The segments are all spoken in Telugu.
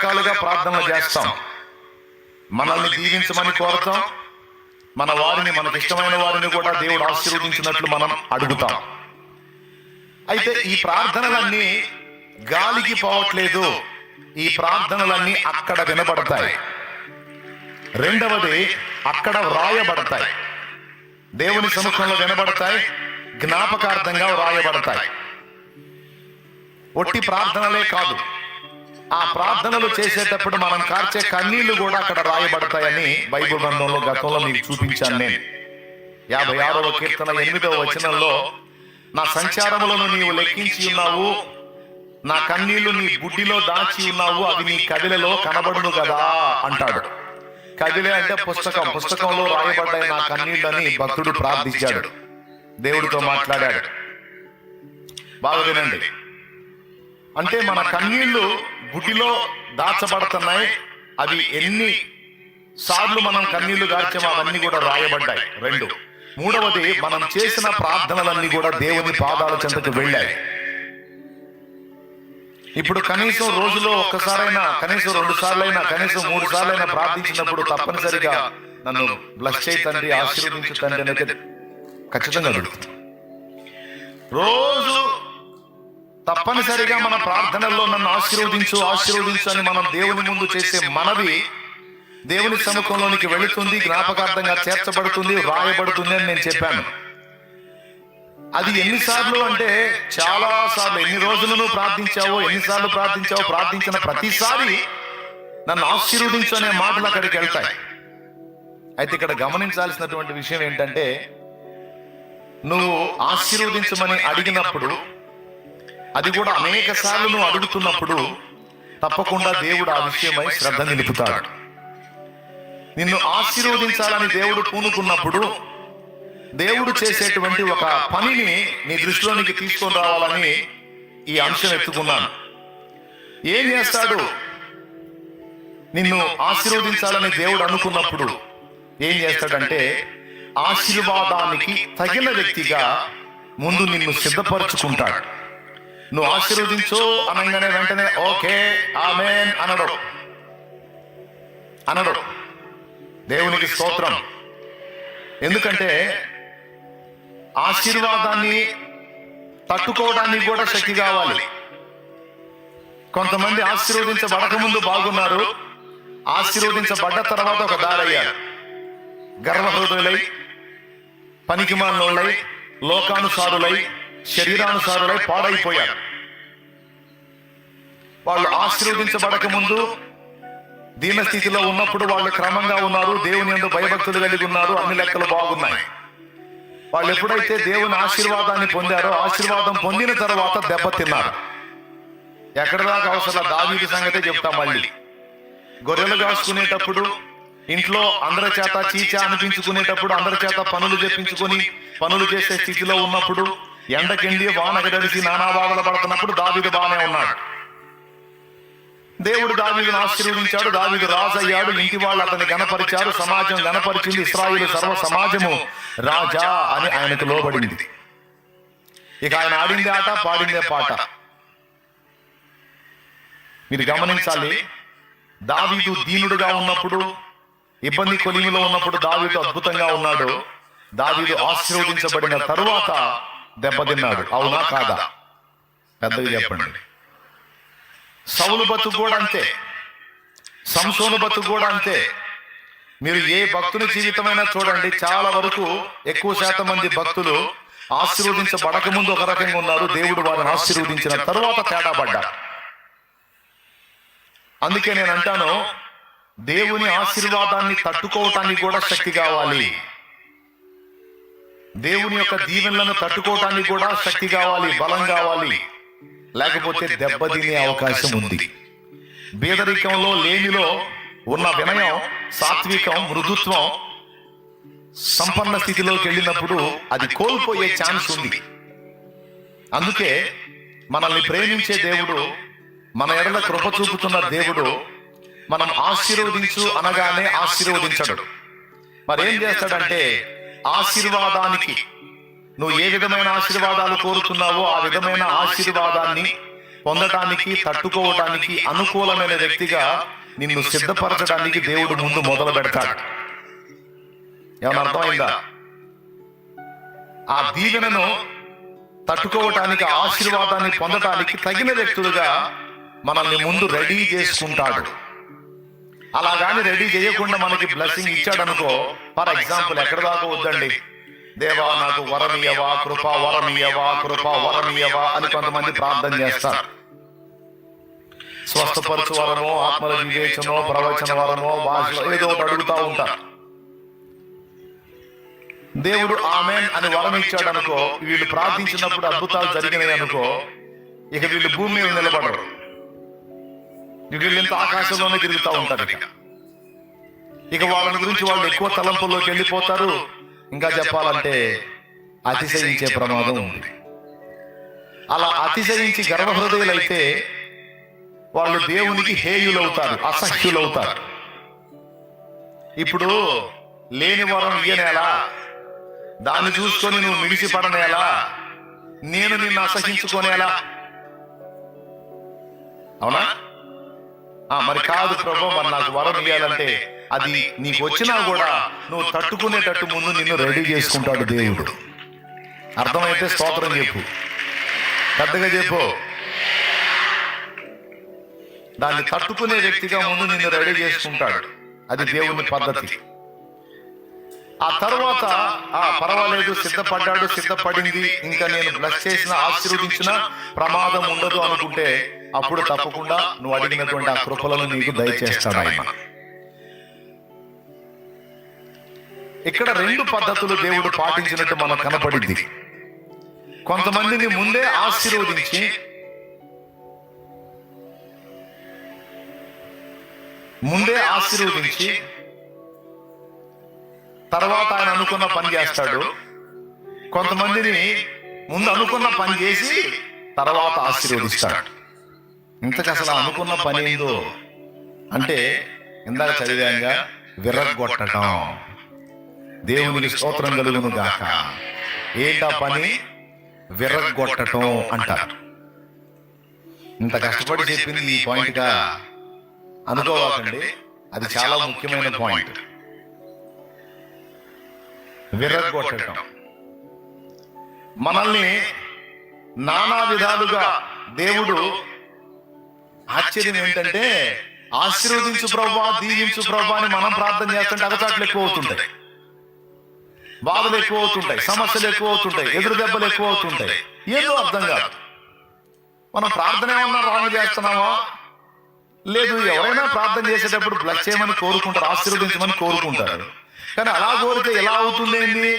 రకాలుగా ప్రార్థనలు చేస్తాం. మనల్ని దీవించమని కోరతాం, మన వారిని, మనకు ఇష్టమైన వారిని కూడా దేవుడు ఆశీర్వదించినట్లు మనం అడుగుతాం. అయితే ఈ ప్రార్థనలన్నీ గాలికి పోవట్లేదు, ఈ ప్రార్థనలన్నీ అక్కడ వినబడతాయి. రెండవది, అక్కడ వ్రాయబడతాయి. దేవుని సముఖంలో వినబడతాయి, జ్ఞాపకార్థంగా వ్రాయబడతాయి. ఒట్టి ప్రార్థనలే కాదు, ఆ ప్రార్థనలు చేసేటప్పుడు మనం కార్చే కన్నీళ్లు కూడా అక్కడ రాయబడతాయని బైబిల్ గ్రంథంలో గతంలో మీకు చూపించాను. నేను 56వ కీర్తన 8వ వచనంలో, నా సంచారములను నీవు లెక్కించి ఉన్నావు, నా కన్నీళ్లు నీ బుడ్డిలో దాచి ఉన్నావు, అవి నీ కదిలలో కనబడును కదా అంటాడు. కదిలే అంటే పుస్తకం, పుస్తకంలో రాయబడ్డాయి నా కన్నీళ్ళని భక్తుడు ప్రార్థించాడు, దేవుడితో మాట్లాడాడు. బాగా వినండి, అంటే మన కన్నీళ్లు బుడ్డిలో దాచబడుతున్నాయి. అవి ఎన్ని సార్లు మనం కన్నీళ్లు గార్చామో అవన్నీ కూడా రాయబడ్డాయి. 2, మూడవది, మనం చేసిన ప్రార్థనలన్నీ కూడా దేవుని పాదాల చెంతకు వెళ్ళాయి. ఇప్పుడు కనీసం రోజులో ఒక్కసారైనా, కనీసం 2 సార్లైనా, కనీసం 3 సార్లైనా ప్రార్థించినప్పుడు తప్పనిసరిగా నన్ను బ్లెస్ చేయి తండ్రి, ఆశీర్వదించు తండ్రి అనేది ఖచ్చితంగా అడుగుతుంది. రోజు తప్పనిసరిగా మన ప్రార్థనల్లో నన్ను ఆశీర్వదించు ఆశీర్వదించు అని మనం దేవుని ముందు చేసే మనవి దేవుని సముఖంలోనికి వెళుతుంది, జ్ఞాపకార్థంగా చేర్చబడుతుంది, వ్రాయబడుతుంది అని నేను చెప్పాను. అది ఎన్నిసార్లు అంటే చాలా సార్లు. ఎన్ని రోజులు నువ్వు ప్రార్థించావో, ఎన్నిసార్లు ప్రార్థించావో, ప్రార్థించిన ప్రతిసారి నన్ను ఆశీర్వదించు అనే మాటలు అక్కడికి వెళ్తాయి. అయితే ఇక్కడ గమనించాల్సినటువంటి విషయం ఏంటంటే, నువ్వు ఆశీర్వదించమని అడిగినప్పుడు, అది కూడా అనేక సార్లు నువ్వు అడుగుతున్నప్పుడు, తప్పకుండా దేవుడు ఆ విషయమై శ్రద్ధ నిలుపుతాడు. నిన్ను ఆశీర్వదించాలని దేవుడు పూనుకున్నప్పుడు, దేవుడు చేసేటువంటి ఒక పనిని నీ దృష్టిలోనికి తీసుకొని రావాలని ఈ అంశం ఎత్తుకున్నాను. ఏం చేస్తాడు? నిన్ను ఆశీర్వదించాలని దేవుడు అనుకున్నప్పుడు ఏం చేస్తాడంటే, ఆశీర్వాదానికి తగిన వ్యక్తిగా ముందు నిన్ను సిద్ధపరచుకుంటాడు. నువ్వు ఆశీర్వదించు అనగానే వెంటనే ఓకే ఆమేన్ అనడు. దేవునికి స్తోత్రం. ఎందుకంటే ఆశీర్వాదాన్ని తట్టుకోవడానికి కూడా శక్తి కావాలి. కొంతమంది ఆశీర్వదించబడక ముందు బాగున్నారు, ఆశీర్వదించబడ్డ తర్వాత ఒక దారయ్యారు. గర్వహృదయులై, పనికిమాలినోళ్ళై, లోకానుసారులై, శరీరానుసారులై పాడైపోయారు. వాళ్ళు ఆశీర్వదించబడక ముందు దీనస్థితిలో ఉన్నప్పుడు వాళ్ళు క్రమంగా ఉన్నారు, దేవుని యందు భయభక్తులు కలిగి ఉన్నారు, అన్ని లెక్కలు బాగున్నాయి. వాళ్ళు ఎప్పుడైతే దేవుని ఆశీర్వాదాన్ని పొందారో, ఆశీర్వాదం పొందిన తర్వాత దెబ్బతిన్నారు. ఎక్కడ దాకా అవసరం, దావీదు సంగతే చెప్తా. మళ్ళీ గొర్రెలు కాసుకునేటప్పుడు, ఇంట్లో అందరి చేత చీచా అనిపించుకునేటప్పుడు, అందరి చేత పనులు చెప్పించుకొని పనులు చేసే స్థితిలో ఉన్నప్పుడు, ఎండకెండి వానగడలిసి నానా బాధలు పడుతున్నప్పుడు దావీదు బాగానే ఉన్నాడు. దేవుడు దావీదును ఆశీర్వదించాడు, దావీదు రాజు అయ్యాడు, ఇంటి వాళ్ళు అతన్ని గణపరిచారు, సమాజం గణపరిచింది, ఇశ్రాయేలు సర్వ సమాజము రాజా అని ఆయనకు లోబడింది. ఇక ఆయన ఆడిందే ఆట, పాడిందే పాట. మీరు గమనించాలి, దావీదు దీనుడుగా ఉన్నప్పుడు, ఇబ్బంది కొలిమిలో ఉన్నప్పుడు దావీదు అద్భుతంగా ఉన్నాడు. దావీదు ఆశీర్వదించబడిన తరువాత దెబ్బతిన్నాడు. అవునా కాదా? పెద్దగా చెప్పండి. సౌలు బతుకు కూడా అంతే, సంసోను బతుకు కూడా అంతే. మీరు ఏ భక్తుని జీవితమైనా చూడండి, చాలా వరకు ఎక్కువ శాతం మంది భక్తులు ఆశీర్వదించబడక ముందు ఒక రకంగా ఉన్నారు, దేవుడు వారిని ఆశీర్వదించిన తరువాత తేడా పడ్డారు. అందుకే నేను అంటాను, దేవుని ఆశీర్వాదాన్ని తట్టుకోవటానికి కూడా శక్తి కావాలి. దేవుని యొక్క దీవెనలను తట్టుకోవటానికి కూడా శక్తి కావాలి, బలం కావాలి. లేకపోతే దెబ్బతినే అవకాశం ఉంది. బేదరికంలో, లేనిలో ఉన్న వినయం, సాత్వికం, మృదుత్వం సంపన్న స్థితిలోకి వెళ్ళినప్పుడు అది కోల్పోయే ఛాన్స్ ఉంది. అందుకే మనల్ని ప్రేమించే దేవుడు, మన ఎడల కృప చూపుతున్న దేవుడు, మనం ఆశీర్వదించు అనగానే ఆశీర్వదించడు. మరేం చేస్తాడంటే, ఆశీర్వాదానికి నువ్వు ఏ విధమైన ఆశీర్వాదాలు కోరుతున్నావో ఆ విధమైన ఆశీర్వాదాన్ని పొందటానికి, తట్టుకోవటానికి అనుకూలమైన వ్యక్తిగా నిన్ను సిద్ధపరచడానికి దేవుడు ముందు మొదలు పెడతాడు. ఏమన్నా అర్థమైందా? ఆ దీవెనను తట్టుకోవటానికి, ఆశీర్వాదాన్ని పొందటానికి తగిన వ్యక్తులుగా మనల్ని ముందు రెడీ చేసుకుంటాడు. అలాగాని రెడీ చేయకుండా మనకి బ్లెస్సింగ్ ఇచ్చాడు అనుకో, ఫర్ ఎగ్జాంపుల్ ఎక్కడ దాకా వద్దండి, దేవా నాకు వరమియవా, కృపా వరమియవా, కృపా వరమియవా అని కొంతమంది ప్రార్థన చేస్తారు. స్వస్థపరచు వరమో, ఆత్మల వివేచనో, ప్రవచన వరమో, భాషలో ఏదో ఒకటి అడుగుతూ ఉంటారు. దేవుడు ఆమేన్ అని వరం ఇచ్చాడు అనుకో, వీళ్ళు ప్రార్థించినప్పుడు అద్భుతాలు జరిగినాయి అనుకో, ఇక వీళ్ళు భూమి మీద నిలబడరు. వీళ్ళు ఇంత ఆకాశంలోనే తిరుగుతూ ఉంటారు. ఇక వాళ్ళని గురించి వాళ్ళు ఎక్కువ తలంపుల్లోకి వెళ్ళిపోతారు. ఇంకా చెప్పాలంటే అతిశయించే ప్రమాదం ఉంది. అలా అతిశయించి గర్వహృదయులైతే వాళ్ళు దేవునికి హేయులవుతారు, అసహ్యులవుతారు. ఇప్పుడు లేని వరం ఇయ్యనేలా, దాన్ని చూసుకొని నువ్వు మిడిసిపడనేలా, నేను నిన్ను అసహించుకోనేలా? అవునా? మరి కాదు ప్రభు, మరి నాకు వరం ఇయ్యాలంటే అది నీకు వచ్చినా కూడా నువ్వు తట్టుకునేటట్టు ముందు నిన్ను రెడీ చేసుకుంటాడు దేవుడు. అర్థమైతే స్తోత్రం చెప్పు, పెద్దగా చెప్పు. దాన్ని తట్టుకునే వ్యక్తిగా ముందు నిన్ను రెడీ చేసుకుంటాడు. అది దేవుని పద్ధతి. ఆ తర్వాత పర్వాలేదు, సిద్ధపడ్డాడు, సిద్ధపడింది, ఇంకా నేను బ్లెస్ చేసిన, ఆశీర్వదించిన ప్రమాదం ఉండదు అనుకుంటే అప్పుడు తప్పకుండా నువ్వు అడిగినటువంటి ఆ కృపలను నీకు దయచేస్తాడు ఆయన. ఇక్కడ రెండు పద్ధతులు దేవుడు పాటించినట్టు మనకు కనపడింది. కొంతమందిని ముందే ఆశీర్వదించి తర్వాత ఆయన అనుకున్న పని చేస్తాడు. కొంతమందిని ముందు అనుకున్న పని చేసి తర్వాత ఆశీర్వదిస్తాడు. ఇంతకు అసలు అనుకున్న పని ఏందో అంటే ఇందాక చదివాంగా, విరగొట్టడం. దేవునికి స్తోత్రం కలుగును గాక. ఏంటా పని? విరగొట్టడం అంటారు. ఇంత కష్టపడి చెప్పింది ఈ పాయింట్గా అనుకోవాలండి, అది చాలా ముఖ్యమైన పాయింట్. విరగొట్టడం మనల్ని నానా విధాలుగా దేవుడు, ఆశ్చర్యం ఏంటంటే ఆశీర్వదించు ప్రభా, దీవించు ప్రభా అని మనం ప్రార్థన చేస్తుంటే అగచాట్లు ఎక్కువ అవుతుంటాయి, బాధలు ఎక్కువ అవుతుంటాయి, సమస్యలు ఎక్కువ అవుతుంటాయి, ఎదురు దెబ్బలు ఎక్కువ అవుతుంటాయి. ఏదో అర్థం కాదు. మనం ప్రార్థన ఏమన్నా రాంగ్ చేస్తున్నామా? లేదు. ఎవరైనా ప్రార్థన చేసేటప్పుడు బ్లెస్ చేయమని కోరుకుంటారు, ఆశీర్వదించమని కోరుకుంటారు. కానీ అలా కోరితే ఎలా అవుతుంది?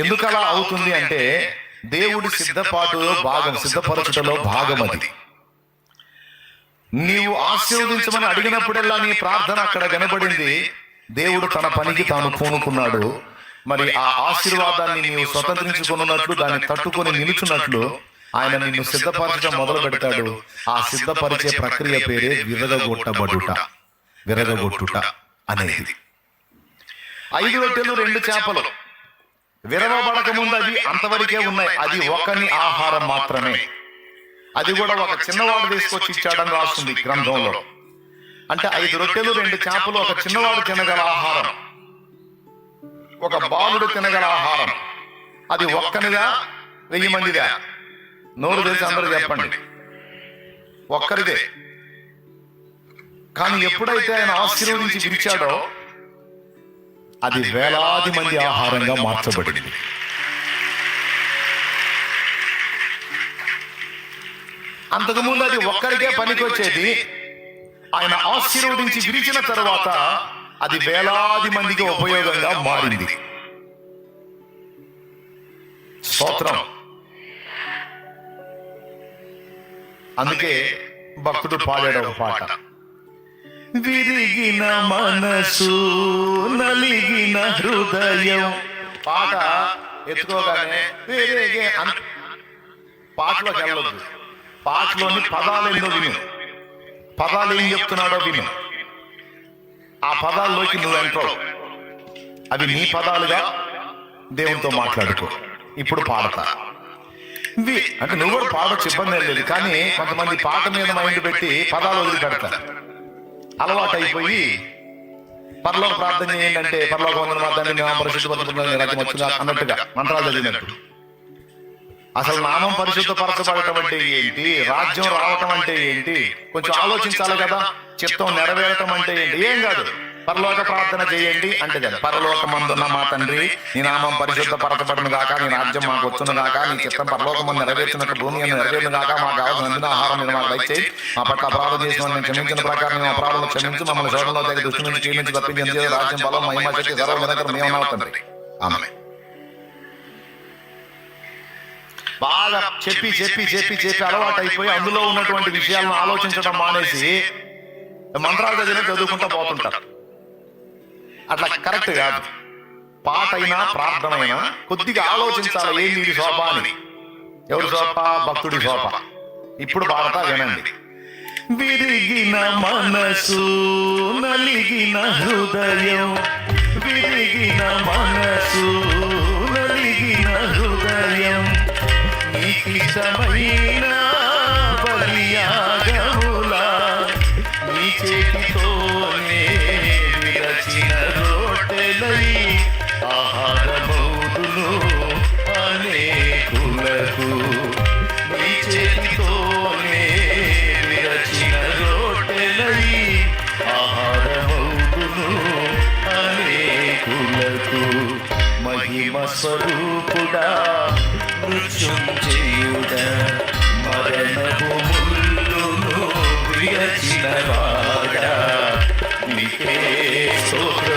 ఎందుకు అలా అవుతుంది అంటే దేవుడి సిద్ధపాటులో భాగం, సిద్ధపరచుటలో భాగం అది. నీవు ఆశీర్వదించమని అడిగినప్పుడల్లా నీ ప్రార్థన అక్కడ వినబడింది. దేవుడు తన పనికి తాను పూనుకున్నాడు. మరి ఆ ఆశీర్వాదాన్ని నీవు స్వతంత్రించుకున్నట్లు, దాన్ని తట్టుకొని నిలుచున్నట్లు ఆయన నిన్ను సిద్ధపరచడం మొదలు పెడతాడు. ఆ సిద్ధపరిచే ప్రక్రియ పేరే విరగొట్టుట అనేది. 5 రొట్టెలు 2 చేపలు విరవబడక ముందు అవి అంతవరకే ఉన్నాయి. అది ఒకని ఆహారం మాత్రమే. అది కూడా ఒక చిన్నవాడు తీసుకొచ్చి ఇచ్చాడని రాస్తుంది గ్రంథంలో. అంటే 5 రొట్టెలు 2 చేపలు ఒక చిన్నవాడు తినగల ఆహారం, ఒక బాలుడు తినగల ఆహారం. అది ఒక్కనిదా 1000 మందిదా? నోరు తెలిసి అందరూ చెప్పండి. ఒక్కరిదే. కానీ ఎప్పుడైతే ఆయన ఆశీర్వదించి విరిచాడో అది వేలాది మంది ఆహారంగా మార్చబడింది. అంతకుముందు అది ఒక్కరికే పనికొచ్చేది. ఆయన ఆశీర్వదించి విరిచిన తర్వాత అది వేలాది మందికి ఉపయోగంగా మారింది. స్తోత్రం. అందుకే భక్తుడు పాడాడు ఒక పాట, విరిగిన మనసు నలిగిన హృదయం. పాట ఎత్తుకోగానే విరిగే పాటలోకి వెళ్ళొద్దు. పాటలోని పదాలు ఎన్నో విను, పదాలు ఏం చెప్తున్నాడో విను. ఆ పదాల్లోకి నువ్వు ఎంట్రావు. అవి నీ పదాలుగా దేవునితో మాట్లాడుకో. ఇప్పుడు పాడతా. అంటే నువ్వు కూడా పాడొచ్చు, ఇబ్బంది ఏం లేదు. కానీ కొంతమంది పాట మీద మైండ్ పెట్టి పదాలు వదిలిపెడతారు. అలవాటు అయిపోయి పరలోక ప్రార్థన చేయండి అంటే పరలోక వందన మాత్రాన్ని రాజ్యం వచ్చిందా అన్నట్టుగా మంత్రాలు చదివినట్టు. అసలు నామం పరిశుద్ధపరచబడటం అంటే ఏంటి, రాజ్యం రావటం అంటే ఏంటి, కొంచెం ఆలోచించాలి కదా. చిత్తం నెరవేరటం అంటే ఏంటి? ఏం కాదు, పరలోక ప్రార్థన చేయండి అంటే పరలోకమందున్న మా తండ్రి, నీ నామం పరిశుద్ధపరచబడును గాక, నీ రాజ్యం మాకు వచ్చును గాక, నీ చిత్తం పరలోకమందు నెరవేర్చినట్టు భూమి అని నెరవేరును గాక, మాకు కావాల్సిన ఆహారం మీద మాకు దయచేయి, మా పట్ల అపరాధం చేసిన మేము క్షమించిన ప్రకారం మేము అపరాధం క్షమించు, మమ్మల్ని శోధనలో దగ్గర దృష్టి నుంచి క్షీణించి తప్పించి రాజ్యం బలం మహిమ శక్తి సర్వ నిరంతరం మేము తండ్రి. ఆమె బాగా చెప్పి చెప్పి చెప్పి చెప్పి అలవాటు అయిపోయి అందులో ఉన్నటువంటి విషయాలను ఆలోచించడం మానేసి మంత్రాలు చదువుకుంటూ పోతుంటారు. అట్లా కరెక్ట్ కాదు. పాట అయినా ప్రార్థన అయినా కొద్దిగా ఆలోచించాలి, ఏంది ఇది శోభ అని. ఎవరు శోభ? భక్తుడి శోభ. ఇప్పుడు పాడతా వినండి. విరిగిన మనసు నలిగిన హృదయం, విరిగిన మనసు నలిగిన హృదయం, నీకిష్టమైన బలియాగములా నీ చేతితోనే విరచిన రొట్టెలై ఆహారమౌదును అనేకులకు, నీ చేతితోనే విరచిన రొట్టెలై ఆహారమౌదును అనేకులకు. మహిమ స్వరూపుడా మృత్యుంజయుడా, మరణపు ముల్లును విరచిన వాడా, నీకే స్తోత్రం.